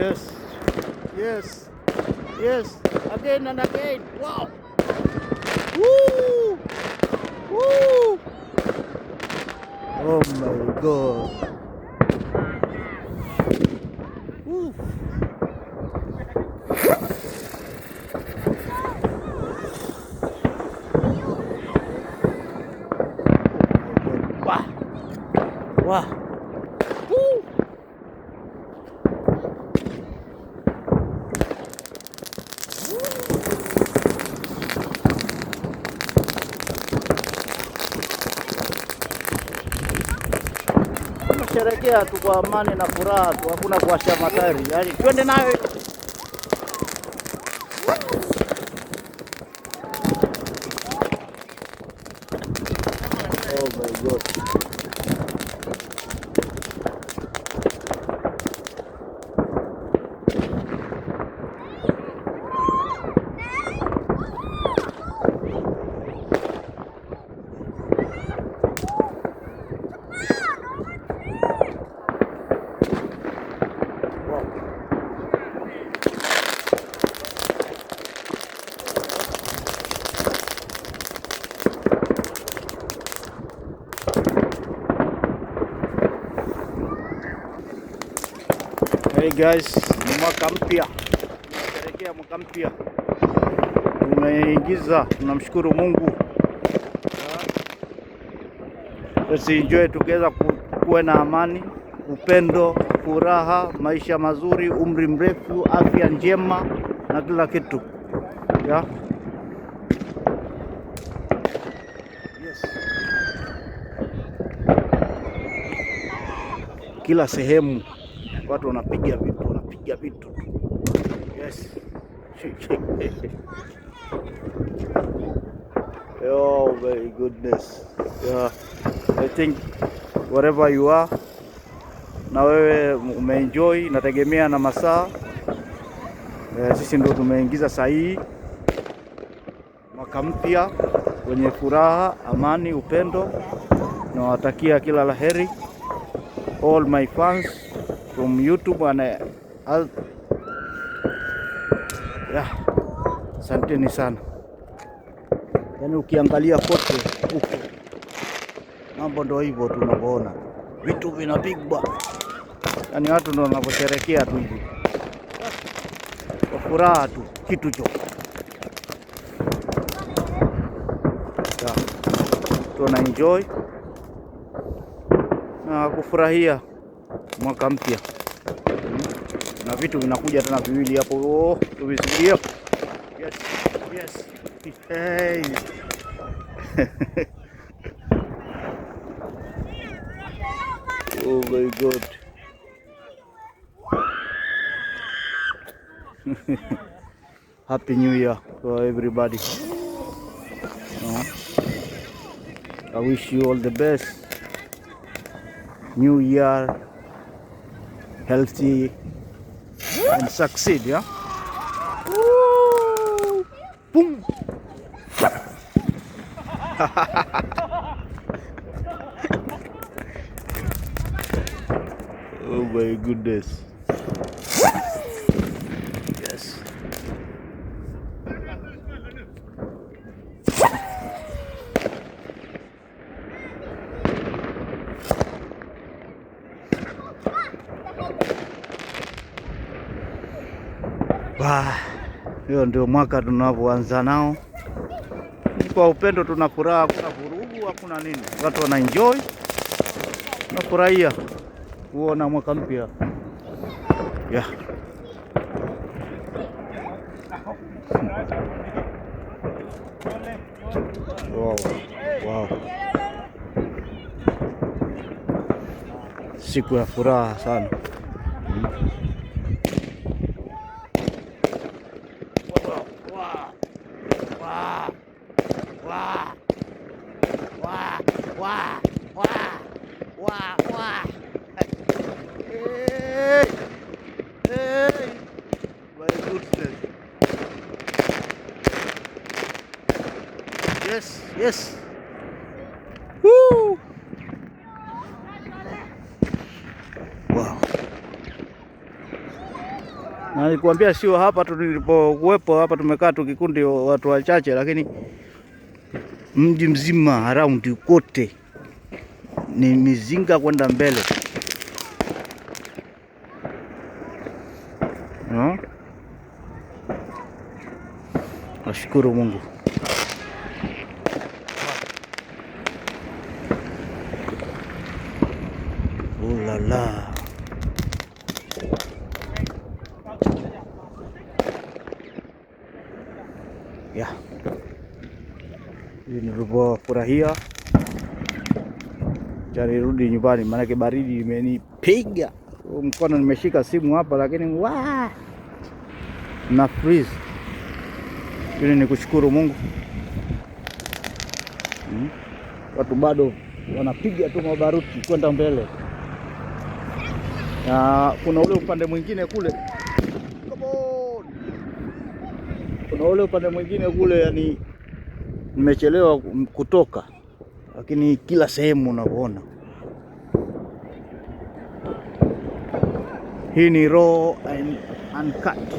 Yes. Yes. Yes. Again and again. Wow. Woo. Woo. Oh my God. Woo. Wow. Wow. Woo. Tunasherehekea tu kwa amani na furaha tu, hakuna kuwasha matairi. Yaani twende nayo. Oh my God. Hey guys, ni mwaka mpya. Tunasherehekea mwaka mpya. Tumeingiza, tunamshukuru Mungu. Let's enjoy together, kuwe na amani, upendo, furaha, maisha mazuri, umri mrefu, afya njema na kila kitu. Yeah. Yes. Kila sehemu watu wanapiga vitu. Yes. Oh my goodness. Yeah. I think wherever you are, na wewe umeenjoy, nategemea na masaa. Sisi ndio tumeingiza sahihi mwaka mpya wenye furaha, amani, upendo. Nawatakia kila laheri all my fans from YouTube and yeah. Asanteni sana. Yaani ukiangalia kote huko mambo ndio hivyo tunavyoona, vitu vinapigwa, yaani watu ndio wanavyosherehekea tu hivi kwa furaha tu, kitu cho tuna enjoy na kufurahia mwaka mpya, na vitu vinakuja tena viwili hapo. Oh, tuvisikie. Yes, yes. Hey. Oh my God. Happy New Year for everybody. I wish you all the best. New Year, healthy and succeed, yeah? Woo! Boom! Oh my goodness. Yes. Hiyo ndio mwaka tunavyoanza nao. Kwa upendo, tuna furaha, hakuna vurugu, hakuna nini. Watu wana enjoy, tunafurahia kuona mwaka mpya. Yeah. Wow. Wow. Siku ya furaha sana. Hey, my goodness. Yes, yes. Woo. Wow. Nilikwambia sio hapa tu nilipokuwepo, hapa tumekaa tu kikundi watu wachache, lakini mji mzima around kote ni mizinga kwenda mbele. No? Nashukuru Mungu. Ulala. Ya. Nilipofurahia jari rudi nyumbani, maana baridi imenipiga. Mkono nimeshika simu hapa, lakini na freeze. Ili ni kushukuru Mungu. Watu bado wanapiga tu mabaruti kwenda mbele. Na kuna ule upande mwingine kule. Kuna ule upande mwingine kule, yani nimechelewa kutoka, lakini kila sehemu unavyoona. Hii ni raw and uncut.